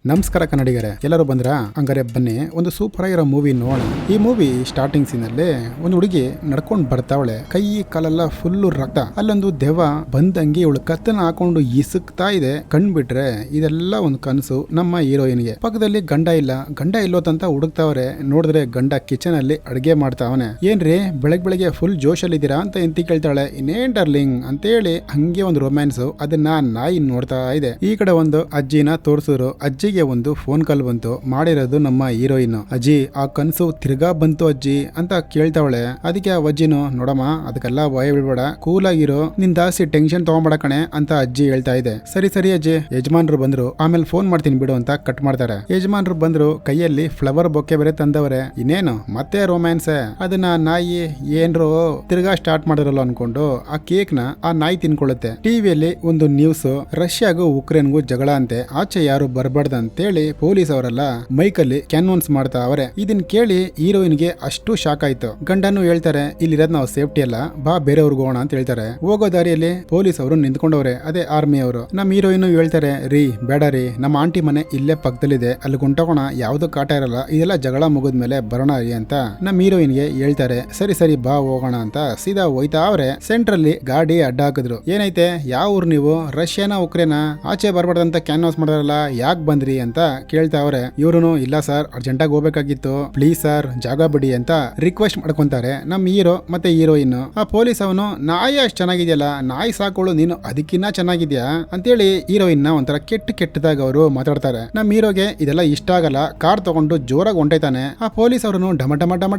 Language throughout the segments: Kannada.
ನಮಸ್ಕಾರ ಕನ್ನಡಿಗರೇ, ಎಲ್ಲರೂ ಬಂದ್ರ? ಹಂಗಾರೆ ಬನ್ನಿ ಒಂದು ಸೂಪರ್ ಆಗಿರೋ ಮೂವಿ ನೋಡೋಣ. ಈ ಮೂವಿ ಸ್ಟಾರ್ಟಿಂಗ್ ಸೀನ್ ಅಲ್ಲಿ ಒಂದು ಹುಡುಗಿ ನಡ್ಕೊಂಡ್ ಬರ್ತಾವಳೆ, ಕೈ ಕಾಲೆಲ್ಲ ಫುಲ್ ರಕ್ತ. ಅಲ್ಲೊಂದು ದೆವ್ವ ಬಂದಂಗೆ ಇವಳು ಕತ್ತನ ಹಾಕೊಂಡು ಇಸುಕ್ತಾ ಇದೆ. ಕಣ್ಬಿಟ್ರೆ ಇದೆಲ್ಲ ಒಂದು ಕನಸು ನಮ್ಮ ಹೀರೋಯಿನ್ಗೆ. ಪಕ್ಕದಲ್ಲಿ ಗಂಡ ಇಲ್ಲೋತಂತ ಹುಡುಕ್ತಾವ್ರೆ. ನೋಡಿದ್ರೆ ಗಂಡ ಕಿಚನ್ ಅಲ್ಲಿ ಅಡ್ಗೆ ಮಾಡ್ತಾವನೆ. ಏನ್ರಿ ಬೆಳಗ್ಗೆ ಫುಲ್ ಜೋಶಲ್ಲಿ ಇದ್ದೀರಾ ಅಂತ ಎಂತಿ ಕೇಳ್ತಾಳೆ. ಇನ್ನೇನ್ ಡಾರ್ಲಿಂಗ್ ಅಂತೇಳಿ ಹಂಗೆ ಒಂದು ರೊಮ್ಯಾನ್ಸ್. ಅದನ್ನ ನಾಯಿ ನೋಡ್ತಾ ಇದೆ. ಈ ಕಡೆ ಒಂದು ಅಜ್ಜಿನ ತೋರ್ಸಿದ್ರು. ಅಜ್ಜಿಗೆ ಒಂದು ಫೋನ್ ಕಾಲ್ ಬಂತು. ಮಾಡಿರೋದು ನಮ್ಮ ಹೀರೋಯಿನ್. ಅಜ್ಜಿ, ಆ ಕನ್ಸು ತಿರ್ಗಾ ಬಂತು ಅಜ್ಜಿ ಅಂತ ಕೇಳ್ತಾವಳೆ. ಅದಕ್ಕೆ ಆ ಅಜ್ಜಿನು, ನೋಡಮ್ಮ ಅದಕ್ಕೆಲ್ಲ ಭಯ ಬಿಡ್ಬೇಡ, ಕೂಲ್ ಆಗಿರೋ, ನಿನ್ ಜಾಸ್ತಿ ಟೆನ್ಷನ್ ತಗೊಂಬೇಡ ಕಣೆ ಅಂತ ಅಜ್ಜಿ ಹೇಳ್ತಾ ಇದೆ. ಸರಿ ಅಜ್ಜಿ, ಯಜಮಾನ್ರು ಬಂದ್ರು, ಆಮೇಲೆ ಫೋನ್ ಮಾಡ್ತೀನಿ ಬಿಡು ಅಂತ ಕಟ್ ಮಾಡ್ತಾರೆ. ಯಜಮಾನ್ರು ಬಂದ್ರು, ಕೈಯಲ್ಲಿ ಫ್ಲವರ್ ಬೊಕ್ಕೆ ಬೇರೆ ತಂದವ್ರೆ. ಇನ್ನೇನು ಮತ್ತೆ ರೊಮ್ಯಾನ್ಸ್. ಅದನ್ನ ನಾಯಿ ಏನ್ರು ತಿರ್ಗಾ ಸ್ಟಾರ್ಟ್ ಮಾಡಿರಲ್ಲ ಅನ್ಕೊಂಡು ಆ ಕೇಕ್ ನ ಆ ನಾಯಿ ತಿನ್ಕೊಳ್ಳುತ್ತೆ. ಟಿವಿಯಲ್ಲಿ ಒಂದು ನ್ಯೂಸ್, ರಷ್ಯಾಗೂ ಉಕ್ರೇನ್ಗೂ ಜಗಳ ಅಂತೆ, ಆಚೆ ಯಾರು ಬರಬಾರ್ದು ಅಂತೇಳಿ ಪೊಲೀಸ್ ಅವರೆಲ್ಲ ಮೈಕಲ್ಲಿ ಕ್ಯಾನ್ವನ್ಸ್ ಮಾಡ್ತಾ ಅವರೆ. ಇದನ್ ಕೇಳಿ ಹೀರೋಯಿನ್ಗೆ ಅಷ್ಟು ಶಾಕ್ ಆಯ್ತು. ಗಂಡನು ಹೇಳ್ತಾರೆ, ಇಲ್ಲಿರೋದ್ ನಾವು ಸೇಫ್ಟಿ ಅಲ್ಲ, ಬಾ ಬೇರೆಯವ್ರಿಗೆ ಹೋಗೋಣ ಅಂತ ಹೇಳ್ತಾರೆ. ಹೋಗೋ ದಾರಿಯಲ್ಲಿ ಪೊಲೀಸ್ ಅವರು ನಿಂತ್ಕೊಂಡವ್ರೆ, ಅದೇ ಆರ್ಮಿ ಅವರು. ನಮ್ಮ ಹೀರೋಯಿನ್ ಹೇಳ್ತಾರೆ, ರೀ ಬೇಡ ರೀ, ನಮ್ಮ ಆಂಟಿ ಮನೆ ಇಲ್ಲೇ ಪಕ್ಕದಲ್ಲಿದೆ, ಅಲ್ಲಿ ಗುಂಟೋಗೋಣ, ಯಾವ್ದು ಕಾಟ ಇರಲ್ಲ, ಇದೆಲ್ಲ ಜಗಳ ಮುಗಿದ್ಮೇಲೆ ಬರೋಣ ರೀ ಅಂತ ನಮ್ಮ ಹೀರೋಯಿನ್ಗೆ ಹೇಳ್ತಾರೆ. ಸರಿ ಬಾ ಹೋಗೋಣ ಅಂತ ಸೀದಾ ಹೋಯ್ತಾ ಅವ್ರೆ. ಸೆಂಟ್ರಲ್ಲಿ ಗಾಡಿ ಅಡ್ಡ ಹಾಕಿದ್ರು. ಏನೈತೆ, ಯಾವ ಊರು ನೀವು, ರಷ್ಯಾನ ಉಕ್ರೇನಾ, ಆಚೆ ಬರ್ಬಾರ್ದಂತ ಕ್ಯಾನ್ವಾಸ್ ಮಾಡಿದ್ರಲ್ಲ, ಯಾಕೆ ಬಂದ್ರಿ ಅಂತ ಕೇಳ್ತಾವ್ರೆ. ಇವ್ರು, ಇಲ್ಲ ಸರ್, ಅರ್ಜೆಂಟಾಗಿ ಹೋಗ್ಬೇಕಾಗಿತ್ತು, ಪ್ಲೀಸ್ ಸರ್ ಜಾಗ ಬಿಡಿ ಅಂತ ರಿಕ್ವೆಸ್ಟ್ ಮಾಡ್ಕೊಂತಾರೆ ನಮ್ಮ ಹೀರೋ ಮತ್ತೆ ಹೀರೋಯಿನ್. ಆ ಪೊಲೀಸ್ ಅವನು, ನಾಯಿ ಅಷ್ಟು ಚೆನ್ನಾಗಿದೆಯಲ್ಲ, ನಾಯಿ ಸಾಕೋಳು ನೀನು ಅದಕ್ಕಿನ್ನ ಚೆನ್ನಾಗಿದ್ಯಾ ಅಂತೇಳಿ ಹೀರೋಯಿನ್ ನ ಒಂಥರ ಕೆಟ್ಟದಾಗ ಅವರು ಮಾತಾಡ್ತಾರೆ. ನಮ್ಮ ಹೀರೋಗೆ ಇದೆಲ್ಲ ಇಷ್ಟ ಆಗಲ್ಲ, ಕಾರ್ ತಗೊಂಡು ಜೋರಾಗಿ ಹೊಂಟೈತಾನೆ. ಆ ಪೊಲೀಸ್ ಅವ್ರನ್ನು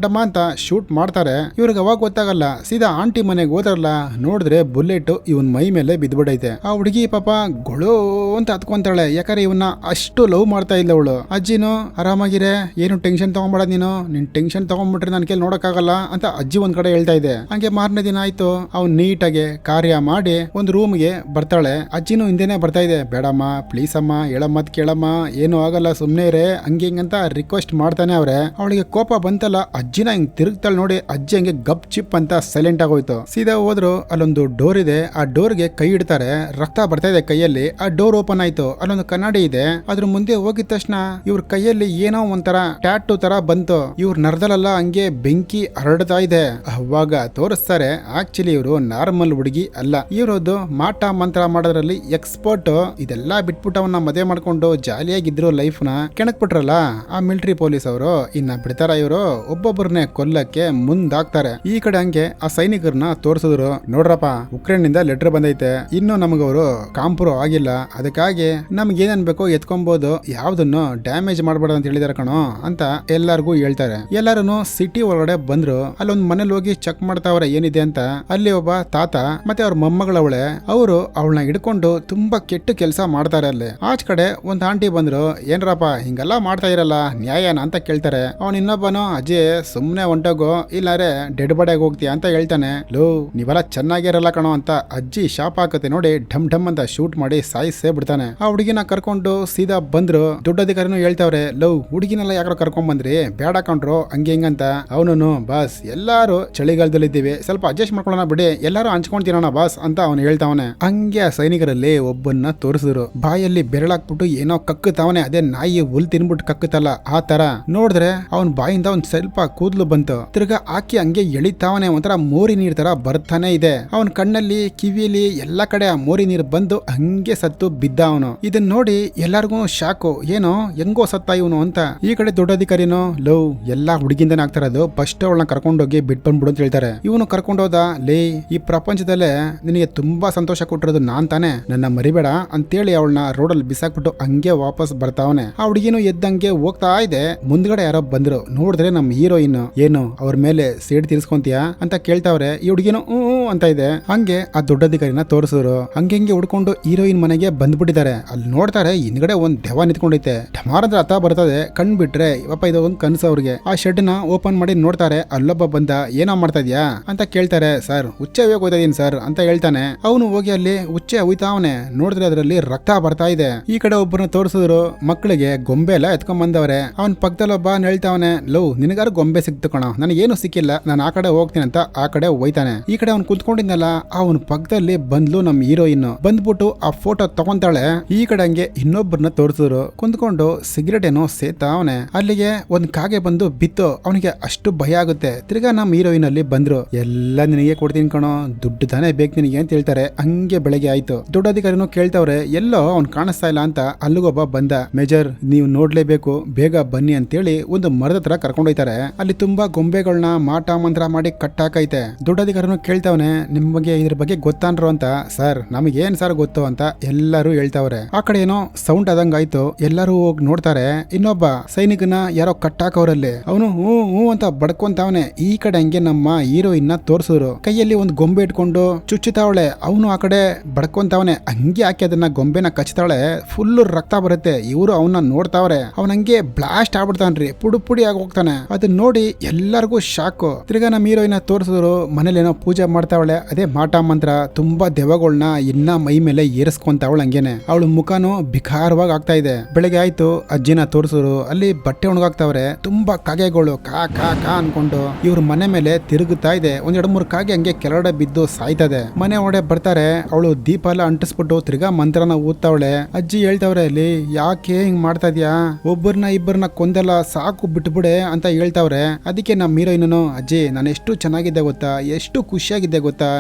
ಡಮ ಅಂತ ಶೂಟ್ ಮಾಡ್ತಾರೆ. ಇವ್ರಿಗೆ ಅವಾಗ ಗೊತ್ತಾಗಲ್ಲ, ಸೀದಾ ಆಂಟಿ ಮನೆಗೆ ಹೋದ್ರಲ್ಲ, ನೋಡಿದ್ರೆ ಬುಲೆಟ್ ಇವನ್ ಮೈ ಮೇಲೆ ಬಿದ್ಬಿಡೈತೆ. ಆ ಹುಡುಗಿ ಪಾಪ ಗೊಳೋ ಅಂತ ಹತ್ಕೊಂತಾಳೆ. ಯಾಕಂದ್ರೆ ಇವನ್ನ ಅಷ್ಟು ಲವ್ ಮಾಡ್ತಾ ಇಲ್ಲ ಅವಳು. ಅಜ್ಜಿನೂ, ಆರಾಮಾಗಿರೆ, ಏನು ಟೆನ್ಷನ್ ತಗೊಂಬೇಡ ನೀನು, ನಿನ್ ಟೆನ್ಷನ್ ತಗೊಂಡ್ಬಿಟ್ರೆ ನನ್ ಕೇಳಿ ನೋಡಕ್ಕಾಗಲ್ಲ ಅಂತ ಅಜ್ಜಿ ಒಂದ್ ಕಡೆ ಹೇಳ್ತಾ ಇದೆ. ಹಂಗೆ ಮಾರನೇ ದಿನ ಆಯ್ತು, ಅವ್ನು ನೀಟಾಗಿ ಕಾರ್ಯ ಮಾಡಿ ಒಂದು ರೂಮ್ಗೆ ಬರ್ತಾಳೆ. ಅಜ್ಜಿನೂ ಹಿಂದೆನೆ ಬರ್ತಾ ಇದೆ, ಬೇಡಮ್ಮ ಪ್ಲೀಸ್ ಅಮ್ಮ, ಹೇಳಮ್ಮತ್ ಕೇಳಮ್ಮ, ಏನು ಆಗಲ್ಲ ಸುಮ್ನೆ ಇರೇ, ಹಂಗೆ ಹಿಂಗಂತ ರಿಕ್ವೆಸ್ಟ್ ಮಾಡ್ತಾನೆ ಅವ್ರೆ. ಅವಳಿಗೆ ಕೋಪ ಬಂತಲ್ಲ, ಅಜ್ಜಿನ ಹಿಂಗ್ ತಿರುಗ್ತಾಳೆ ನೋಡಿ, ಅಜ್ಜಿ ಹಂಗೆ ಗಪ್ ಚಿಪ್ ಅಂತ ಸೈಲೆಂಟ್ ಆಗೋಯ್ತು. ಸೀದಾ ಹೋದ್ರು, ಅಲ್ಲೊಂದು ಡೋರ್ ಇದೆ, ಆ ಡೋರ್ಗೆ ಕೈ ಇಡ್ತಾರೆ, ರಕ್ತ ಬರ್ತಾ ಇದೆ ಕೈಯಲ್ಲಿ. ಆ ಡೋರ್ ಓಪನ್ ಆಯ್ತು, ಅಲ್ಲೊಂದು ಕನ್ನಡಿ ಇದೆ. ಅದ್ರ ಮುಂದೆ ಹೋಗಿದ ತಕ್ಷಣ ಇವ್ರ ಕೈಯಲ್ಲಿ ಏನೋ ಒಂಥರ ಟ್ಯಾಟೂ ತರ ಬಂತು. ಇವ್ರ ನರದಲ್ಲ ಹಂಗೆ ಬೆಂಕಿ ಹರಡ್ತಾ ಇದೆ. ಅವಾಗ ತೋರಿಸ್ತಾರೆ, ಆಕ್ಚುಲಿ ಇವರು ನಾರ್ಮಲ್ ಹುಡುಗಿ ಅಲ್ಲ, ಇವ್ರದ್ದು ಮಾಟ ಮಂತ್ರ ಮಾಡೋದ್ರಲ್ಲಿ ಎಕ್ಸ್ಪರ್ಟ್. ಇದೆಲ್ಲ ಬಿಟ್ಬಿಟ್ಟು ಅವನ್ನ ಮದುವೆ ಮಾಡ್ಕೊಂಡು ಜಾಲಿಯಾಗಿದ್ರು ಲೈಫ್ ನ ಕೆಣಕ್ ಬಿಟ್ರಲ್ಲ ಆ ಮಿಲಿಟರಿ ಪೊಲೀಸ್ ಅವರು. ಇನ್ನ ಬಿಡ್ತಾರ ಇವರು, ಒಬ್ಬೊಬ್ಬರನ್ನೇ ಕೊಲ್ಲಕ್ಕೆ ಮುಂದಾಗ್ತಾರೆ. ಈ ಕಡೆ ಹಂಗೆ ಆ ಸೈನಿಕರನ್ನ ತೋರಿಸಿದ್ರು, ನೋಡ್ರಪ್ಪ ಉಕ್ರೇನ್ ನಿಂದ ಲೆಟರ್ ಬಂದೈತೆ, ಇನ್ನು ನಮಗವರು ಕಾಂಪ್ರೋ ಆಗಿಲ್ಲ, ಅದಕ್ಕಾಗಿ ನಮ್ಗೆ ಏನೇನ್ ಬೇಕೋ ಎತ್ಕೊಬಹುದು, ಯಾವ್ದನ್ನು ಡ್ಯಾಮೇಜ್ ಮಾಡಬಾರ್ದು ಅಂತ ಹೇಳಿದಾರೆ ಕಣೋ ಅಂತ ಎಲ್ಲಾರ್ಗು ಹೇಳ್ತಾರೆ. ಎಲ್ಲಾರು ಸಿಟಿ ಒಳಗಡೆ ಬಂದ್ರು. ಅಲ್ಲೊಂದ್ ಮನೇಲಿ ಹೋಗಿ ಚೆಕ್ ಮಾಡ್ತಾವ್ರೆ ಏನಿದೆ ಅಂತ. ಅಲ್ಲಿ ಒಬ್ಬ ತಾತ ಮತ್ತೆ ಅವ್ರ ಮೊಮ್ಮಗಳವಳೆ, ಅವರು ಅವಳನ್ನ ಹಿಡ್ಕೊಂಡು ತುಂಬಾ ಕೆಟ್ಟ ಕೆಲಸ ಮಾಡ್ತಾರೆ. ಅಲ್ಲಿ ಆಚ ಕಡೆ ಒಂದ್ ಆಂಟಿ ಬಂದ್ರು, ಏನ್ರಪ್ಪ ಹಿಂಗೆಲ್ಲ ಮಾಡ್ತಾ ಇರಲ್ಲ, ನ್ಯಾಯನ ಅಂತ ಕೇಳ್ತಾರೆ. ಅವ್ನ ಇನ್ನೊಬ್ಬನು, ಅಜ್ಜಿ ಸುಮ್ನೆ ಹೊಂಟೋಗೋ, ಇಲ್ಲಾರೆ ಡೆಡ್ ಬಾಡಿಯಾಗಿ ಹೋಗ್ತೀಯ ಅಂತ ಹೇಳ್ತಾನೆ. ಲೋ ನೀವೆಲ್ಲ ಚೆನ್ನಾಗಿರಲ್ಲ ಕಣೋ ಅಂತ ಅಜ್ಜಿ ಶಾಪ್ ಹಾಕತ್ತೆ ನೋಡಿ, ಢಮ್ ಅಂತ ಶೂಟ್ ಮಾಡಿ ಸಾಯಿಸೇ ಬಿಡ್ತಾನೆ. ಆ ಹುಡುಗಿನ ಕರ್ಕೊಂಡು ಸೀದಾ ಬಂದ್ರು. ದೊಡ್ಡ ಅಧಿಕಾರಿನೂ ಹೇಳ್ತಾವ್ರೆ, ಲವ್ ಹುಡುಗಿನೆಲ್ಲ ಯಾರು ಕರ್ಕೊಂಡ್ ಬಂದ್ರಿ, ಬೇಡ ಕಂಡ್ರು ಹಂಗೆ ಹಿಂಗಂತ. ಅವನು, ಬಾಸ್ ಎಲ್ಲಾರು ಚಳಿಗಾಲದಲ್ಲಿ ಇದ್ದೀವಿ, ಸ್ವಲ್ಪ ಅಡ್ಜಸ್ಟ್ ಮಾಡ್ಕೊಳ್ಳೋಣ ಬಿಡಿ, ಎಲ್ಲಾರು ಹಂಚ್ಕೊಂಡ್ ತಿನ್ನೋಣ ಬಾಸ್ ಅಂತ ಅವನು ಹೇಳ್ತಾವನೆ. ಹಂಗೆ ಆ ಸೈನಿಕರಲ್ಲಿ ಒಬ್ಬನ್ನ ತೋರಿಸಿದ್ರು, ಬಾಯಲ್ಲಿ ಬೆರಳಾಕ್ಬಿಟ್ಟು ಏನೋ ಕಕ್ಕುತ್ತಾವನೆ, ಅದೇ ನಾಯಿ ಹುಲ್ ತಿನ್ಬಿಟ್ಟು ಕಕ್ಕುತ್ತಲ್ಲ ಆ ತರ. ನೋಡಿದ್ರೆ ಅವನ್ ಬಾಯಿಂದ ಒಂದ್ ಸ್ವಲ್ಪ ಕೂದ್ಲು ಬಂತು, ತಿರ್ಗಾ ಹಾಕಿ ಹಂಗೆ ಎಳಿತಾವನೆ, ಒಂಥರ ಮೋರಿ ನೀರ್ ತರ ಬರ್ತಾನೆ ಇದೆ. ಅವನ್ ಕಣ್ಣಲ್ಲಿ ಕಿವಿಯಲ್ಲಿ ಎಲ್ಲಾ ಕಡೆ ಆ ಮೋರಿ ನೀರು ಬಂದು ಹಂಗೆ ಸತ್ತು ಬಿದ್ದ ಅವನು. ಇದನ್ನ ನೋಡಿ ಎಲ್ಲಾರ್ಗು ಶಾಕು, ಏನೋ ಹೆಂಗೋ ಸತ್ತ ಇವನು ಅಂತ. ಈ ಕಡೆ ದೊಡ್ಡ ಅಧಿಕಾರಿನೋ, ಲವ್ ಎಲ್ಲಾ ಹುಡುಗಿಂದನೇ ಆಗ್ತಾರದು, ಫಸ್ಟ್ ಅವಳನ್ನ ಕರ್ಕೊಂಡೋಗಿ ಬಿಟ್ ಬಂದ್ಬಿಡು ಅಂತ ಹೇಳ್ತಾರೆ. ಇವನು ಕರ್ಕೊಂಡೋದ, ಲೇ ಈ ಪ್ರಪಂಚದಲ್ಲೇ ನಿನಗೆ ತುಂಬಾ ಸಂತೋಷ ಕೊಟ್ಟಿರೋದು ನಾನ್ ತಾನೆ, ನನ್ನ ಮರಿಬೇಡ ಅಂತೇಳಿ ಅವಳನ್ನ ರೋಡಲ್ಲಿ ಬಿಸಾಕ್ಬಿಟ್ಟು ಹಂಗೆ ವಾಪಸ್ ಬರ್ತಾವನೆ. ಆ ಹುಡುಗಿನೂ ಎದ್ದಂಗೆ ಹೋಗ್ತಾ ಇದೆ. ಮುಂದ್ಗಡೆ ಯಾರೋ ಬಂದ್ರು. ನೋಡಿದ್ರೆ ನಮ್ಮ ಹೀರೋಯಿನ್, ಏನು ಅವ್ರ ಮೇಲೆ ಸೇಡ್ ತೀರ್ಸ್ಕೊಂತೀಯಾ ಅಂತ ಕೇಳ್ತಾವ್ರೆ. ಈ ಹುಡುಗಿನೂ ಅಂತ ಇದೆ. ಹಂಗೆ ಆ ದೊಡ್ಡ ಅಧಿಕಾರಿನ ತೋರಿಸಿದ್ರು. ಹಂಗೆ ಹುಡ್ಕೊಂಡು ಹೀರೋಯಿನ್ ಮನೆಗೆ ಬಂದ್ಬಿಟ್ಟಿದ್ದಾರೆ. ಅಲ್ಲಿ ನೋಡ್ತಾರೆ, ಹಿಂದ್ಗಡೆ ಒಂದ್ ದೆವ್ವ ನಿಂತ್ಕೊಂಡೈತೆ. ಢಮಾರದ ಹತ್ತ ಬರ್ತದೆ. ಕಣ್ ಬಿಟ್ರೆ ಇವಪ್ಪ ಇದು ಒಂದ್ ಕನ್ಸು ಅವ್ರಿಗೆ. ಆ ಶೆಡ್ ನ ಓಪನ್ ಮಾಡಿ ನೋಡ್ತಾರೆ. ಅಲ್ಲೊಬ್ಬ ಬಂದ, ಏನೋ ಮಾಡ್ತಾ ಇದ್ಯಾ ಅಂತ ಕೇಳ್ತಾರೆ. ಸರ್ ಹುಚ್ಚೆ ಹೋಗ್ತಾ ಇದೀನಿ ಸರ್ ಅಂತ ಹೇಳ್ತಾನೆ. ಅವನು ಹೋಗಿ ಅಲ್ಲಿ ಹುಚ್ಚೆ ಹೋಯ್ತಾವನೆ. ನೋಡಿದ್ರೆ ಅದರಲ್ಲಿ ರಕ್ತ ಬರ್ತಾ ಇದೆ. ಈ ಕಡೆ ಒಬ್ಬರನ್ನ ತೋರಿಸಿದ್ರು, ಮಕ್ಕಳಿಗೆ ಗೊಂಬೆ ಎಲ್ಲ ಎತ್ಕೊಂಡ್ ಬಂದವ್ರೆ. ಅವನ್ ಪಕ್ಕದಲ್ಲಿ ಒಬ್ಬ ಹೇಳ್ತಾವನೆ, ಲವ್ ನಿನಗಾರು ಗೊಂಬೆ ಸಿಕ್ತು ಕಣ, ನನಗೇನು ಸಿಕ್ಕಿಲ್ಲ, ನಾನು ಆ ಕಡೆ ಹೋಗ್ತೀನಿ ಅಂತ ಆ ಕಡೆ ಹೋಯ್ತಾನೆ. ಈ ಕಡೆ ಅವ್ನು ಕುತ್ಕೊಂಡಿದ್ನಲ್ಲ, ಅವನ ಪಕ್ಕದಲ್ಲಿ ಬಂದ್ಲು ನಮ್ಮ ಹೀರೋಯಿನ್. ಬಂದ್ಬಿಟ್ಟು ಆ ಫೋಟೋ ತಗೊಂತಾಳೆ. ಈ ಕಡೆ ಹಂಗೆ ಇನ್ನೊಬ್ಬರನ್ನ ತೋರಿಸಿದ್ರು. ತೋರಿಸಿದ್ರು. ಕುಂದ್ಕೊಂಡು ಸಿಗರೇಟ್ ಏನೋ ಸೇತಾವನೆ. ಅಲ್ಲಿಗೆ ಒಂದ್ ಕಾಗೆ ಬಂದು ಬಿತ್ತು. ಅವನಿಗೆ ಅಷ್ಟು ಭಯ ಆಗುತ್ತೆ. ತಿರ್ಗಾ ನಮ್ಮ ಹೀರೋಯಿನ್ ಅಲ್ಲಿ ಬಂದ್ರು. ಎಲ್ಲ ನಿನಗೆ ಕೊಡ್ತೀನಿ ಕಣೋ, ದುಡ್ಡು ತಾನೇ ಬೇಕು ನಿನಗೆ ಅಂತ ಹೇಳ್ತಾರೆ. ಹಂಗೆ ಬೆಳಗ್ಗೆ ಆಯ್ತು. ದೊಡ್ಡಾಧಿಕಾರಿನೂ ಕೇಳ್ತವ್ರೆ, ಎಲ್ಲೋ ಅವ್ನ್ ಕಾಣಿಸ್ತಾ ಇಲ್ಲ ಅಂತ. ಅಲ್ಲಿಗೊಬ್ಬ ಬಂದ. ಮೇಜರ್, ನೀವು ನೋಡ್ಲೇಬೇಕು, ಬೇಗ ಬನ್ನಿ ಅಂತೇಳಿ ಒಂದು ಮರದ ತರ ಕರ್ಕೊಂಡೋಯ್ತಾರೆ. ಅಲ್ಲಿ ತುಂಬಾ ಗೊಂಬೆಗಳನ್ನ ಮಾಟ ಮಂತ್ರ ಮಾಡಿ ಕಟ್ಟಾಕೈತೆ. ದೊಡ್ಡಾಧಿಕಾರಿನೂ ಕೇಳ್ತಾವನೆ, ನಿಮಗೆ ಇದ್ರ ಬಗ್ಗೆ ಗೊತ್ತಾನ್ರು ಅಂತ. ಸರ್, ನಮಗೇನ್ ಸರ್ ಗೊತ್ತು ಅಂತ ಎಲ್ಲರೂ ಹೇಳ್ತಾವ್ರೆ. ಆ ಕಡೆ ಏನೋ ಸೌಂಡ್ ಆದಂಗ ಆಯ್ತು. ಎಲ್ಲರೂ ಹೋಗಿ ನೋಡ್ತಾರೆ. ಇನ್ನೊಬ್ಬ ಸೈನಿಕನ ಯಾರೋ ಕಟ್ಟಾಕವ್ರಲ್ಲಿ. ಅವನು ಹೂ ಹೂ ಅಂತ ಬಡ್ಕೊಂತಾವನೆ. ಈ ಕಡೆ ಹಂಗೆ ನಮ್ಮ ಹೀರೋಯಿನ್ ತೋರ್ಸಿದ್ರು. ಕೈಯಲ್ಲಿ ಒಂದು ಗೊಂಬೆ ಇಟ್ಕೊಂಡು ಚುಚ್ಚುತ್ತಾವಳೆ. ಅವನು ಆ ಕಡೆ ಬಡ್ಕೊಂತಾವನೆ. ಹಂಗೆ ಹಾಕಿ ಅದನ್ನ ಗೊಂಬೆನ ಕಚ್ತಾವಳೆ. ಫುಲ್ ರಕ್ತ ಬರುತ್ತೆ. ಇವರು ಅವನ್ನ ನೋಡ್ತಾವ್ರೆ. ಅವನಂಗೆ ಬ್ಲಾಸ್ಟ್ ಆಗ್ಬಿಡ್ತಾನ್ರಿ. ಪುಡಿ ಪುಡಿ ಆಗಿ ಹೋಗ್ತಾನೆ. ಅದನ್ನ ನೋಡಿ ಎಲ್ಲರಿಗೂ ಶಾಕು. ತಿರ್ಗಾ ನಮ್ಮ ಹೀರೋಯಿನ್ ತೋರಿಸಿದ್ರು. ಮನೇಲಿ ಏನೋ ಪೂಜೆ ಮಾಡ್ತಾವಳೆ. ಅದೇ ಮಾಟ ಮಂತ್ರ. ತುಂಬಾ ದೆವ್ವಗಳನ್ನ ಇನ್ನ ಮೈ ಮೇಲೆ ಏರಿಸ್ಕೊಂತಾವಳ. ಹಂಗೇನೆ ಅವಳು ಮುಖನೂ ಬಿಕಾರವಾಗಿ ಆಗ್ತಾ ಇದೆ. ಬೆಳಗ್ಗೆ ಆಯ್ತು. ಅಜ್ಜಿನ ತೋರಿಸಿದ್ರು. ಅಲ್ಲಿ ಬಟ್ಟೆ ಒಣಗಾಕ್ತಾವ್ರೆ. ತುಂಬಾ ಕಾಗೆಗಳು ಕಾ ಕಾ ಕಾ ಅನ್ಕೊಂಡು ಇವ್ರ ಮನೆ ಮೇಲೆ ತಿರುಗುತ್ತಾ ಇದೆ. ಒಂದ್ 2-3 ಕಾಗೆ ಹಂಗೆ ಕೆಳಗಡೆ ಬಿದ್ದು ಸಾಯ್ತದೆ. ಮನೆ ಒಡೆ ಬರ್ತಾರೆ. ಅವಳು ದೀಪ ಎಲ್ಲ ಅಂಟಿಸ್ಬಿಟ್ಟು ತಿರ್ಗಾ ಮಂತ್ರನ ಊದ್ತಾವಳೆ. ಅಜ್ಜಿ ಹೇಳ್ತಾವ್ರೆ, ಅಲ್ಲಿ ಯಾಕೆ ಹಿಂಗ್ ಮಾಡ್ತಾ ಇದ್ಯಾ, ಒಬ್ಬರನ್ನ ಇಬ್ಬರನ್ನ ಕೊಂದೆಲ್ಲ ಸಾಕು ಬಿಟ್ಬಿಡೆ ಅಂತ ಹೇಳ್ತಾವ್ರೆ. ಅದಕ್ಕೆ ನಮ್ಮ ಹೀರೋಯಿನ್, ಅಜ್ಜಿ ನಾನು ಎಷ್ಟು ಚೆನ್ನಾಗಿದ್ದೆ ಗೊತ್ತಾ, ಎಷ್ಟು ಖುಷಿಯಾಗಿದ್ದೆ ಗೊತ್ತಾ,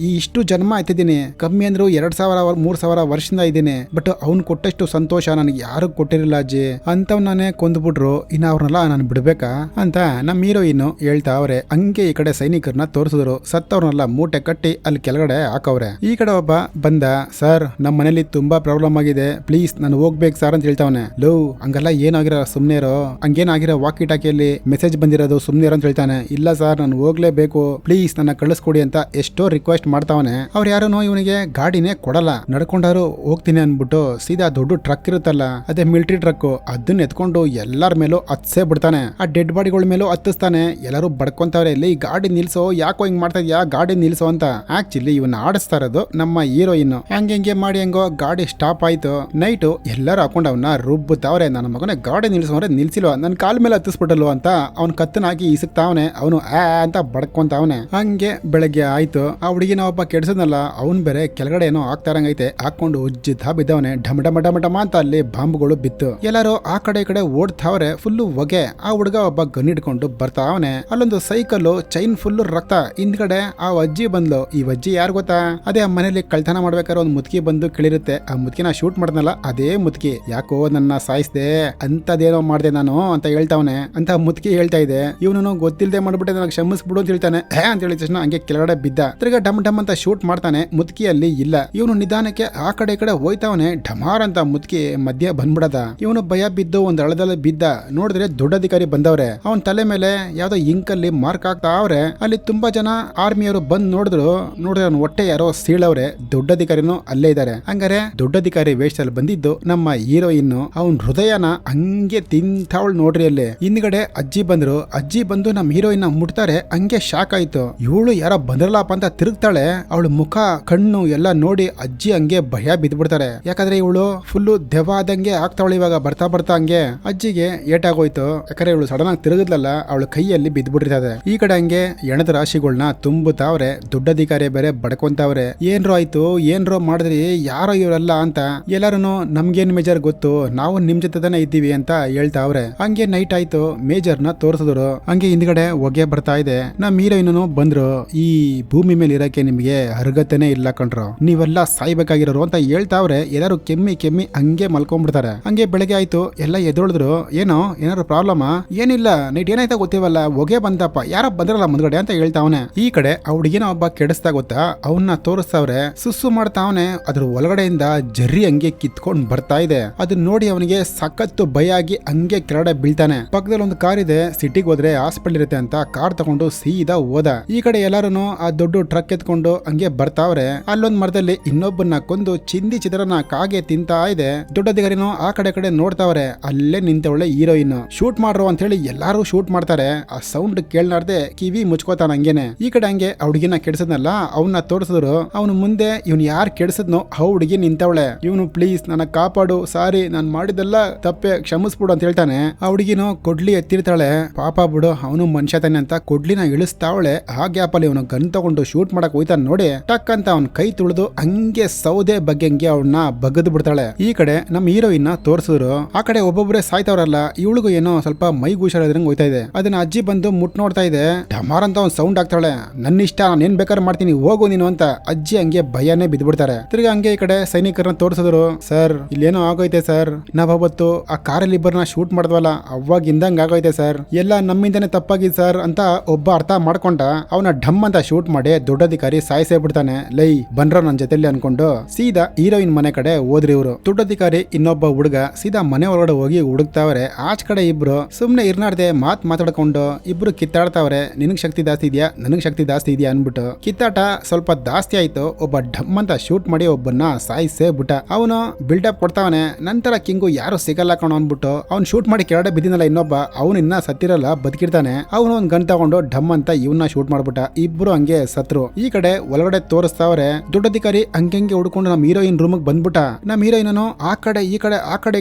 ಈ ಇಷ್ಟು ಜನ್ಮ ಆಯ್ತಿದ್ದೀನಿ, ಕಮ್ಮಿ ಅಂದ್ರು 2000-3000 ವರ್ಷದಿಂದ ಇದ್ದೀನಿ. ಬಟ್ ಅವ್ನ್ ಕೊಟ್ಟಷ್ಟು ಸಂತೋಷ ನನಗೆ ಯಾರು ಕೊಟ್ಟಿರಲಿಲ್ಲ ಅಜ್ಜಿ. ಅಂತವ್ನೇ ಕೊಂದ್ಬಿಟ್ರು. ಇನ್ನ ಅವ್ರನ್ನೆಲ್ಲ ನಾನು ಬಿಡ್ಬೇಕಾ ಅಂತ ನಮ್ಮ ಹೀರೋಯಿನ್ ಹೇಳ್ತಾವ್ರೆ. ಹಂಗೆ ಈ ಕಡೆ ಸೈನಿಕರನ್ನ ತೋರಿಸಿದ್ರು. ಸತ್ತವ್ರನ್ನೆಲ್ಲ ಮೂಟೆ ಕಟ್ಟಿ ಅಲ್ಲಿ ಕೆಳಗಡೆ ಹಾಕವ್ರೆ. ಈ ಕಡೆ ಒಬ್ಬ ಬಂದ. ಸರ್, ನಮ್ಮ ಮನೇಲಿ ತುಂಬಾ ಪ್ರಾಬ್ಲಮ್ ಆಗಿದೆ, ಪ್ಲೀಸ್ ನಾನು ಹೋಗ್ಬೇಕು ಸರ್ ಅಂತ ಹೇಳ್ತಾವನೆ. ಲೋ, ಹಂಗೆಲ್ಲ ಏನಾಗಿರೋ ಸುಮ್ನೆ ಇರೋ, ಹಂಗೇನಾಗಿರೋ ವಾಕಿ ಟಾಕಿಯಲ್ಲಿ ಮೆಸೇಜ್ ಬಂದಿರೋದು ಸುಮ್ನೆ ಇರೋ ಅಂತ ಹೇಳ್ತಾನೆ. ಇಲ್ಲ ಸರ್, ನಾನು ಹೋಗ್ಲೇಬೇಕು, ಪ್ಲೀಸ್ ನನ್ನ ಕಳಿಸ್ಕೊಡಿ ಅಂತ ಎಷ್ಟೋ ರಿಕ್ವೆಸ್ಟ್ ಮಾಡ್ತಾವನೆ. ಅವ್ರು ಯಾರನೋ ಇವನಿಗೆ ಗಾಡಿನೇ ಕೊಡಲ್ಲ. ನಡ್ಕೊಂಡಾರು ಹೋಗ್ತೀನಿ ಅನ್ಬಿಟ್ಟು ಸೀದಾ ದೊಡ್ಡ ಟ್ರಕ್ ಇರುತ್ತಲ್ಲ, ಅದೇ ಮಿಲಿಟರಿ ಟ್ರಕ್, ಅದನ್ನ ಎತ್ಕೊಂಡು ಎಲ್ಲರ ಮೇಲೂ ಹತ್ಸೇ ಬಿಡ್ತಾನೆ. ಆ ಡೆಡ್ ಬಾಡಿಗಳ ಮೇಲೂ ಹತ್ತಿಸ್ತಾನೆ. ಎಲ್ಲರೂ ಬಡ್ಕೊಂತವ್ರೆ, ಇಲ್ಲಿ ಗಾಡಿ ನಿಲ್ಸೋ, ಯಾಕೋ ಹಿಂಗ್ ಮಾಡ್ತಾ ಇದ್ಯಾ, ಗಾಡಿ ನಿಲ್ಸೋ ಅಂತ. ಆಕ್ಚುಲಿ ಇವನ್ನ ಆಡಿಸ್ತಾ ಇರೋದು ನಮ್ಮ ಹೀರೋಯಿನ್. ಹಂಗೆ ಮಾಡಿ ಹೆಂಗೋ ಗಾಡಿ ಸ್ಟಾಪ್ ಆಯ್ತು. ನೈಟು ಎಲ್ಲರೂ ಹಾಕೊಂಡು ಅವನ್ನ ರುಬ್ಬುತ್ತಾವ್ರೆ. ನನ್ನ ಮಗನೇ ಗಾಡಿ ನಿಲ್ಸೋದ್ರೆ ನಿಲ್ಸಿಲ್ವ, ನನ್ನ ಕಾಲ್ ಮೇಲೆ ಹತ್ತಿಸ್ಬಿಟ್ಟಲ್ವ ಅಂತ ಅವ್ನ ಕತ್ತನ ಹಾಕಿ ಇಸುಕ್ತಾವನೆ. ಅವನು ಅಂತ ಬಡ್ಕೊಂತಾವನೆ. ಹಂಗೆ ಬೆಳಗ್ಗೆ ಆಯ್ತು. ಆ ಹುಡುಗಿನ ಒಬ್ಬ ಕೆಡ್ಸದ್ನಲ್ಲ, ಅವ್ನ್ ಬೇರೆ ಕೆಳಗಡೆ ಏನೋ ಆಗ್ತಾರಂಗೈತೆ. ಹಾಕೊಂಡು ಉಜ್ಜಿತಾ ಬಿದ್ದವನೆ. ಢಮ ಢಮ ಢಮ ಢಮ ಅಂತ ಅಲ್ಲಿ ಬಾಂಬ್ಗಳು ಬಿತ್ತು. ಎಲ್ಲರೂ ಆ ಕಡೆ ಈ ಕಡೆ ಓಡ್ತಾವ್ರೆ. ಫುಲ್ಲು ಹೊಗೆ. ಆ ಹುಡುಗ ಒಬ್ಬ ಗನ್ ಹಿಡ್ಕೊಂಡು ಬರ್ತಾವನೆ. ಅಲ್ಲೊಂದು ಸೈಕಲ್, ಚೈನ್ ಫುಲ್ ರಕ್ತ. ಹಿಂದ್ಗಡೆ ಆ ಅಜ್ಜಿ ಬಂದ್ಲು. ಈ ಅಜ್ಜಿ ಯಾರು ಗೊತ್ತಾ, ಅದೇ ಆ ಮನೇಲಿ ಕಳ್ತನ ಮಾಡ್ಬೇಕಾದ್ರೆ ಒಂದ್ ಮುದುಕಿ ಬಂದು ಕೇಳಿರುತ್ತೆ. ಆ ಮುದುಕಿನ ಶೂಟ್ ಮಾಡ್ದನಲ್ಲ, ಅದೇ ಮುದುಕಿ. ಯಾಕೋ ನನ್ನ ಸಾಯಿಸ್ದೆ, ಅಂತದೇನೋ ಮಾಡ್ದೆ ನಾನು ಅಂತ ಹೇಳ್ತಾವನೆ. ಅಂತ ಮುದುಕಿ ಹೇಳ್ತಾ ಇದೆ. ಇವನು ಗೊತ್ತಿಲ್ಲದೆ ಮಾಡ್ಬಿಟ್ಟೆ, ನನಗೆ ಕ್ಷಮಿಸ್ಬಿಡು ಅಂತ ಹೇಳ್ತಾನೆ. ಅಂತ ಹೇಳಿದ ತಕ್ಷಣ ಹಂಗೆ ಕೆಳಗಡೆ ಬಿದ್ದ. ತಿರ್ಗಾ ಡಮ್ ಡಮ್ ಅಂತ ಶೂಟ್ ಮಾಡ್ತಾನೆ. ಮುದುಕಿಯಲ್ಲಿ ಇಲ್ಲ. ಇವನು ನಿಧಾನಕ್ಕೆ ಆ ಕಡೆ ಈ ಕಡೆ ಹೋಯ್ತಾವನೆ. ಢಮಾರ್ ಅಂತ ಮುದುಕಿ ಮಧ್ಯ ಬಂದ್ಬಿಡದ. ಇವನು ಭಯ ಬಿದ್ದು ಒಂದ್ ಹಳದಲ್ಲಿ ಬಿದ್ದ. ನೋಡಿದ್ರೆ ದೊಡ್ಡಾಧಿಕಾರಿ ಬಂದವ್ರೆ. ಅವನ್ ತಲೆ ಮೇಲೆ ಯಾವ್ದೋ ಇಂಕಲ್ಲಿ ಮಾರ್ಕ್ ಆಗ್ತಾ ಅವ್ರೆ. ಅಲ್ಲಿ ತುಂಬಾ ಜನ ಆರ್ಮಿಯವರು ಬಂದ್ ನೋಡಿದ್ರೆ ಅವ್ನ ಹೊಟ್ಟೆ ಯಾರೋ ಸೀಳವ್ರೆ. ದೊಡ್ಡಾಧಿಕಾರಿನೂ ಅಲ್ಲೇ ಇದಾರೆ. ಹಂಗಾರೆ ದೊಡ್ಡಾಧಿಕಾರಿ ವೇಷದಲ್ಲಿ ಬಂದಿದ್ದು ನಮ್ಮ ಹೀರೋಯಿನ್. ಅವನ್ ಹೃದಯನ ಹಂಗೆ ತಿಂತಾವಳು ನೋಡ್ರಿ. ಅಲ್ಲಿ ಹಿಂದ್ಗಡೆ ಅಜ್ಜಿ ಬಂದ್ರು. ಅಜ್ಜಿ ಬಂದು ನಮ್ಮ ಹೀರೋಯಿನ್ ಮುಟ್ತಾರೆ. ಹಂಗೆ ಶಾಕ್ ಆಯ್ತು. ಇವಳು ಯಾರೋ ಬಂದ್ರಲ್ಲಪ್ಪ ಅಂತ ತಿರುಗ್ತಾಳೆ. ಅವಳು ಮುಖ ಕಣ್ಣು ಎಲ್ಲ ನೋಡಿ ಅಜ್ಜಿ ಹಂಗೆ ಭಯ ಬಿದ್ಬಿಡ್ತಾರೆ. ಯಾಕಂದ್ರೆ ಇವಳು ಫುಲ್ಲು ದೆವ್ವ ಆದಂಗೆ ಆಗ್ತಾವಳು. ಇವಾಗ ಬರ್ತಾ ಬರ್ತಾ ಹಂಗೆ ಅಜ್ಜಿಗೆ ಏಟಾಗೋಯ್ತು. ಯಾಕಂದ್ರೆ ಇವಳು ಸಡನ್ ಆಗಿ ತಿರುಗಿದ್ಲಲ್ಲ, ಅವಳ ಕೈಯಲ್ಲಿ ಬಿದ್ಬಿಟ್ಟಿರ್ತದೆ. ಈ ಕಡೆ ಹಂಗೆ ಎಣದ ರಾಶಿಗಳನ್ನ ತುಂಬುತ್ತಾವ್ರೆ. ದೊಡ್ಡಾಧಿಕಾರಿ ಬೇರೆ ಬಡ್ಕೊಂತಾವ್ರೆ. ಏನ್ರೋ ಆಯ್ತು, ಏನ್ರೋ ಮಾಡಿದ್ರಿ, ಯಾರೋ ಇವರೆಲ್ಲ ಅಂತ. ಎಲ್ಲಾರು ನಮ್ಗೇನ್ ಮೇಜರ್ ಗೊತ್ತು, ನಾವು ನಿಮ್ ಜೊತೆನೆ ಇದ್ದೀವಿ ಅಂತ ಹೇಳ್ತಾವ್ರೆ. ಹಂಗೆ ನೈಟ್ ಆಯ್ತು. ಮೇಜರ್ನ ತೋರಿಸಿದ್ರು. ಹಂಗೆ ಹಿಂದ್ಗಡೆ ಹೊಗೆ ಬರ್ತಾ ಇದೆ. ನಮ್ ಹೀರೋಯಿನ್ ಬಂದ್ರು. ಈ ಭೂಮಿ ಮೇಲೆ ಇರಕ್ಕೆ ನಿಮ್ಗೆ ಅರ್ಹತೆನೇ ಇಲ್ಲ ಕಣ್ರು, ನೀವೆಲ್ಲ ಸಾಯ್ಬೇಕಾಗಿರೋರು ಅಂತ ಹೇಳ್ತಾವ್ರೆ. ಎಲ್ಲಾರು ಕೆಮ್ಮಿ ಕೆಮ್ಮಿ ಹಂಗೆ ಮಲ್ಕೊಂಡ್ಬಿಡ್ತಾರೆ. ಹಂಗೆ ಬೆಳಗ್ಗೆ ಆಯ್ತು. ಎಲ್ಲ ಎದ್ದೊಳಿದ್ರು. ಏನಾರು ಪ್ರಾಬ್ಲಮ್? ಏನಿಲ್ಲ, ನೈಟ್ ಏನಾಯ್ತಾ ಗೊತ್ತಿವಲ್ಲ, ಹೊಗೆ ಬಂದಪ್ಪ, ಯಾರೋ ಬಂದ್ರಲ್ಲ ಮುಂದ್ಗಡೆ ಅಂತ ಹೇಳ್ತಾವನೆ. ಈ ಕಡೆ ಆ ಹುಡುಗಿನ ಒಬ್ಬ ಕೆಡಿಸ್ತಾ ಗೊತ್ತಾ, ಅವನ್ನ ತೋರಿಸ್ತಾವ್ರೆ. ಸುಸ್ಸು ಮಾಡ್ತಾವನೆ. ಅದ್ರ ಒಳಗಡೆಯಿಂದ ಜರ್ರಿ ಹಂಗೆ ಕಿತ್ಕೊಂಡ್ ಬರ್ತಾ ಇದೆ. ಅದನ್ನ ನೋಡಿ ಅವನಿಗೆ ಸಖತ್ತು ಭಯ ಆಗಿ ಹಂಗೆ ಕೆಳಗಡೆ ಬೀಳ್ತಾನೆ. ಪಕ್ಕದಲ್ಲಿ ಒಂದು ಕಾರ್ ಇದೆ. ಸಿಟಿಗೆ ಹೋದ್ರೆ ಹಾಸ್ಪಿಟಲ್ ಇರುತ್ತೆ ಅಂತ ಕಾರ್ ತಗೊಂಡು ಸೀದಾ ಹೋದ. ಈ ಕಡೆ ಎಲ್ಲಾರು ಆ ದೊಡ್ಡ ಟ್ರಕ್ ಎತ್ಕೊಂಡು ಹಂಗೆ ಬರ್ತಾವ್ರೆ. ಅಲ್ಲೊಂದ್ ಮರದಲ್ಲಿ ಇನ್ನೊಬ್ಬನ್ನ ಕೊಂದು ಚಿಂದಿ ಚಿತ್ರನ ಕಾಗೆ ತಿಂತಾ ಇದೆ. ದೊಡ್ಡಾಧಿಕಾರಿನೂ ಆ ಕಡೆ ನೋಡ್ತಾವ್ರೆ. ಅಲ್ಲೇ ನಿಂತವಳೆ ಹೀರೋಯಿನ್. ಶೂಟ್ ಮಾಡ್ರು ಅಂತ ಹೇಳಿ ಎಲ್ಲಾರು ಶೂಟ್ ಮಾಡ್ತಾರೆ. ಆ ಸೌಂಡ್ ಕೇಳ್ನಾರ್ದೆ ಕಿವಿ ಮುಚ್ಕೋತಾನ ಹಂಗೇನೆ. ಈ ಕಡೆ ಹಂಗೆ ಆ ಹುಡುಗಿನ ಕೆಡ್ಸದ್ನಲ್ಲ, ಅವನ್ನ ತೋರಿಸಿದ್ರು. ಅವನು ಮುಂದೆ ಇವನು ಯಾರು ಕೆಡ್ಸದ್ನೋ ಆ ಹುಡುಗಿ ನಿಂತವಳೆ. ಇವನು ಪ್ಲೀಸ್ ನನ್ನ ಕಾಪಾಡು, ಸಾರಿ ನಾನ್ ಮಾಡಿದೆಲ್ಲ ತಪ್ಪೆ, ಕ್ಷಮಿಸ್ಬಿಡು ಅಂತ ಹೇಳ್ತಾನೆ. ಆ ಹುಡುಗಿನೂ ಕೊಡ್ಲಿ ಎತ್ತಿರ್ತಾಳೆ. ಪಾಪ ಬಿಡು, ಅವನು ಮನುಷ್ಯ ತಾನೆ ಅಂತ ಕೊಡ್ಲಿನ ಇಳಿಸ್ತಾವಳೆ. ಆ ಗ್ಯಾಪ್ ಅಲ್ಲಿ ಅವನು ಗನ್ ತಗೊಂಡು ಶೂಟ್ ಮಾಡಕ್ ಹೋಯ್ತಾನ ನೋಡಿ. ಟಕ್ ಅಂತ ಅವ್ನ ಕೈ ತುಳಿದು ಹಂಗೆ ಸೌದೆ ಬಗ್ಗೆಂಗೆ ಅವನ್ನ ಬಗದ್ ಬಿಡ್ತಾಳೆ. ಈ ಕಡೆ ನಮ್ಮ ಹೀರೋಯಿನ್ ತೋರಿಸಿದ್ರು. ಆ ಕಡೆ ಒಬ್ಬೊಬ್ಬರೇ ಸಾಯ್ತವ್ರಲ್ಲ, ಇವಳಿಗೂ ಏನೋ ಸ್ವಲ್ಪ ಮೈಗೆ ಹುಷಾರಿದ್ರಂಗೆ ಹೋಯ್ತಾ ಇದೆ. ಅದನ್ನ ಅಜ್ಜಿ ಬಂದು ಮುಟ್ ನೋಡ್ತಾ ಇದೆ. ಡಮಾರ್ ಅಂತ ಒಂದು ಸೌಂಡ್ ಆಗ್ತಾಳೆ. ನನ್ನ ಇಷ್ಟ, ನಾನು ಏನ್ ಬೇಕಾದ್ರೆ ಮಾಡ್ತೀನಿ, ಹೋಗು ನೀನು ಅಂತ. ಅಜ್ಜಿ ಹಂಗೆ ಭಯನೇ ಬಿದ್ಬಿಡ್ತಾರೆ. ತಿರ್ಗಿ ಹಂಗೆ ಈ ಕಡೆ ಸೈನಿಕರನ್ನ ತೋರಿಸಿದ್ರು. ಸರ್ ಇಲ್ಲೇನೋ ಆಗೋಯ್ತೆ ಸರ್, ನಾವತ್ತು ಆ ಕಾರಲ್ಲಿ ಇಬ್ಬರನ್ನ ಶೂಟ್ ಮಾಡಿದ್ವಲ್ಲ, ಅವಾಗಿಂದಂಗ ಆಗೋಯ್ತೆ ಸರ್, ಎಲ್ಲ ನಮ್ಮಿಂದನೇ ತಪ್ಪಾಗಿದೆ ಸರ್ ಅಂತ ಒಬ್ಬ ಅರ್ಥ ಮಾಡ್ಕೊಂಡ. ಅವನ ಢಮ್ ಅಂತ ಶೂಟ್ ಮಾಡಿ ದೊಡ್ಡಧಿಕಾರಿ ಸಾಯಿಸೇ ಬಿಡ್ತಾನೆ. ಲೈ ಬಂದ್ರ ನನ್ನ ಜೊತೆಲಿ ಅನ್ಕೊಂಡು ಸೀದಾ ಹೀರೋಯಿನ್ ಮನೆ ಕಡೆ ಹೋದ್ರಿ ಇವರು. ದೊಡ್ಡಧಿಕಾರಿ ಇನ್ನೊಬ್ಬ ಹುಡುಗ ಸೀದಾ ಮನೆ ಒಳಗಡೆ ಹೋಗಿ ಹುಡುಕ್ತಾವ್ರೆ. ಆಚ ಕಡೆ ಇಬ್ರು ಸುಮ್ನೆ ಇರ್ನಾಡ್ದೆ ಮಾತಾಡ್ಕೊಂಡು ಇಬ್ರು ಕಿತ್ತಾಡ್ತಾವ್ರೆ. ನಿನಗ್ ಶಕ್ತಿ ಜಾಸ್ತಿ ಇದೆಯಾ, ನನಗ್ ಶಕ್ತಿ ಜಾಸ್ತಿ ಇದೆಯಾ ಅನ್ಬಿಟ್ಟು ಕಿತ್ತಾಟ ಸ್ವಲ್ಪ ಜಾಸ್ತಿ ಆಯ್ತು. ಒಬ್ಬ ಢಮ್ ಅಂತ ಶೂಟ್ ಮಾಡಿ ಒಬ್ಬನ್ನ ಸಾಯಿಸೇ ಬಿಟ್ಟ. ಅವನು ಬಿಲ್ಡಪ್ ಕೊಡ್ತಾವನೆ. ನಂತರ ಕಿಂಗು ಯಾರು ಸಿಗಲ್ಲ ಕಣೋ ಅನ್ಬಿಟ್ಟು ಅವ್ನು ಶೂಟ್ ಮಾಡಿ ಕೆಳಗಡೆ ಬಿದ್ದಿನಲ್ಲ ಇನ್ನೊಬ್ಬ, ಅವನು ಇನ್ನ ಸತ್ತಿರಲ್ಲ, ಬದುಕಿರ್ತಾನೆ. ಅವನು ಒಂದ್ ಗನ್ ತಗೊಂಡು ಢಮ್ ಅಂತ ಇವನ್ನ ಶೂಟ್ ಮಾಡ್ಬಿಟ್ಟ. ಇಬ್ರು ಹಂಗೆ ಸತ್ರು. ಈ ಕಡೆ ಒಳಗಡೆ ತೋರಿಸ್ತಾವ್ರೆ. ದೊಡ್ಡಧಿಕಾರಿ ಹಂಗೆ ಹುಡ್ಕೊಂಡು ನಮ್ಮ ಹೀರೋಯಿನ್ ರೂಮ್ ಬಂದ್ಬಿಟ್ಟ. ನಮ್ಮ ಹೀರೋಯಿನ್ ಆ ಕಡೆ ಈ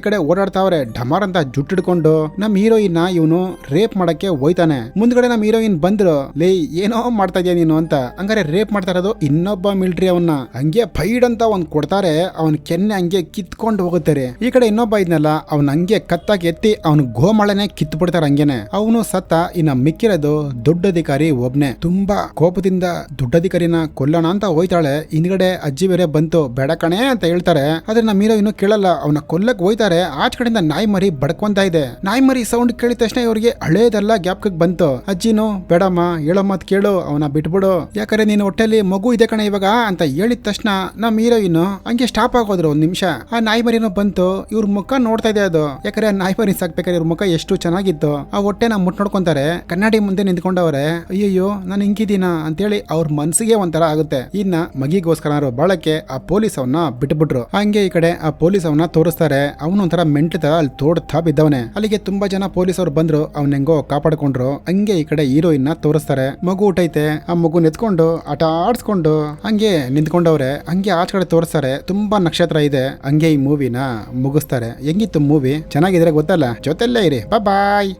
ಕಡೆ ಓಡಾಡ್ತಾವ್ರೆ. ಢಮಾರ್ ಅಂತ ಜುಟ್ಟಿಡ್ಕೊಂಡು ನಮ್ಮ ಹೀರೋಯಿನ್ ಇವನು ರೇಪ್ ಮಾಡಕ್ಕೆ ಹೋಯ್ತಾನೆ. ಮುಂದ್ಗಡೆ ನಮ್ಮ ಹೀರೋಯಿನ್ ಬಂದ್ರು. ಲೇ ಏನೋ ಮಾಡ್ತಾ ಇದೀಯ ನೀನು ಅಂತ. ಹಂಗಾರೆ ರೇಪ್ ಮಾಡ್ತಾ ಇರೋದು ಇನ್ನೊಬ್ಬ ಮಿಲಿಟರಿ. ಅವನ್ನ ಹಂಗೆ ಫೈಡ್ ಅಂತ ಒಂದ್ ಕೊಡ್ತಾರೆ. ಅವನ್ ಕೆನ್ನೆ ಹಂಗೆ ಕಿತ್ಕೊಂಡು ಹೋಗುತ್ತಾರೆ. ಈ ಕಡೆ ಇನ್ನೊಬ್ಬ ಇದ್ನಲ್ಲ, ಅವ್ನ ಹಂಗೆ ಕತ್ತಾಗಿ ಎತ್ತಿ ಅವನು ಗೋಮಾಳನೆ ಕಿತ್ತು ಬಿಡ್ತಾರೆ. ಹಂಗೇನೆ ಅವನು ಸತ್ತ. ಇನ್ನ ಮಿಕ್ಕಿರೋದು ದೊಡ್ಡಧಿಕಾರಿ ಒಬ್ನೇ. ತುಂಬಾ ಕೋಪದಿಂದ ದೊಡ್ಡಧಿಕಾರಿನ ಕೊಲ್ಲೋಣ ಅಂತ ಹೋಯ್ತಾಳೆ. ಹಿಂದ್ಗಡೆ ಅಜ್ಜಿ ಬೇರೆ ಬಂತು. ಬೇಡ ಕಣೆ ಅಂತ ಹೇಳ್ತಾರೆ. ಆದ್ರೆ ನಮ್ಮ ಹೀರೋ ಇನ್ನು ಕೇಳಲ್ಲ. ಅವನ ಕೊಲ್ಲಕ್ ಹೋಯ್ತಾರೆ. ಆಚ ಕಡೆಯಿಂದ ನಾಯಿ ಮರಿ ಬಡ್ಕೊಂತ ಇದೆ. ನಾಯಿ ಮರಿ ಸೌಂಡ್ ಕೇಳಿದ ತಕ್ಷಣ ಇವ್ರಿಗೆ ಹಳೇದೆಲ್ಲ ಜ್ಞಾಪಕಕ್ಕೆ ಬಂತು. ಅಜ್ಜಿನು ಬೇಡಮ್ಮ, ಹೇಳೋ ಮಾತ್ ಕೇಳು, ಅವನ ಬಿಟ್ಬಿಡು, ಯಾಕಂದ್ರೆ ನೀನು ಹೊಟ್ಟೆಲಿ ಮಗು ಇದೆ ಕಣೆ ಇವಾಗ ಅಂತ ಹೇಳಿದ ತಕ್ಷಣ ನಮ್ಮ ಹೀರೋಯಿನ್ ಹಂಗೆ ಸ್ಟಾಪ್ ಆಗೋದ್ರು. ಒಂದ್ ನಿಮಿಷ. ಆ ನಾಯಿ ಮರಿನೂ ಬಂತು. ಇವ್ರ ಮುಖ ನೋಡ್ತಾ ಇದೆ ಅದು. ಯಾಕಂದ್ರೆ ಆ ನಾಯಿ ಮರಿ ಸಾಕ್ಬೇಕಾದ್ರೆ ಇವ್ರ ಮುಖ ಎಷ್ಟು ಚೆನ್ನಾಗಿತ್ತು. ಆ ಹೊಟ್ಟೆನ ಮುಟ್ ನೋಡ್ಕೊಂತಾರೆ. ಕನ್ನಡಿ ಮುಂದೆ ನಿಂತ್ಕೊಂಡವ್ರೆ. ಅಯ್ಯಯ್ಯೋ ನಾನು ಹಿಂಗಿದ್ದೀನ ಅಂತೇಳಿ ಅವ್ರ ಮನ್ಸಿಗೆ ಒಂಥರ ಆಗುತ್ತೆ. ಇನ್ನ ಮಗಿಗೋಸ್ಕರ ಬಾಳಕ್ಕೆ ಆ ಪೊಲೀಸ್ ಅವನ್ನ ಬಿಟ್ಬಿಟ್ರು. ಹಂಗೆ ಈ ಕಡೆ ಆ ಪೊಲೀಸ್ ಅವನ್ನ ತೋರಿಸ್ತಾರೆ. ಅವನು ಒಂಥರ ಮೆಂಟ್ಲ ಅಲ್ಲಿ ತೋಡ್ತಾ ಬಿದ್ದವನೆ. ಅಲ್ಲಿಗೆ ತುಂಬಾ ಜನ ಪೊಲೀಸ್ ಅವ್ರು ಬಂದ್ರು. ಅವ್ನ ಹೆಂಗೋ ಕಾಪಾಡ್ಕೊಂಡ್ರು. ಹಂಗೆ ಈ ಕಡೆ ಹೀರೋಯಿನ್ ತೋರಿಸ್ತಾರೆ. ಮಗು ಊಟೈತೆ. ಆ ಮಗು ನೆತ್ಕೊಂಡು ಆಟ ಆಡ್ಸ್ಕೊಂಡು ಹಂಗೆ ನಿಂತ್ಕೊಂಡವ್ರೆ. ಹಂಗೆ ಆಚ ಕಡೆ ತೋರಿಸ್ತಾರೆ. ತುಂಬಾ ನಕ್ಷತ್ರ ಇದೆ. ಹಂಗೆ ಈ ಮೂವಿನ ಮುಗಿಸ್ತಾರೆ. ಹೆಂಗಿತ್ತು ಮೂವಿ? ಚೆನ್ನಾಗಿದ್ರೆ ಗೊತ್ತಲ್ಲ, ಜೊತೆಲ್ಲೇ ಇರಿ. ಬಾಯ್.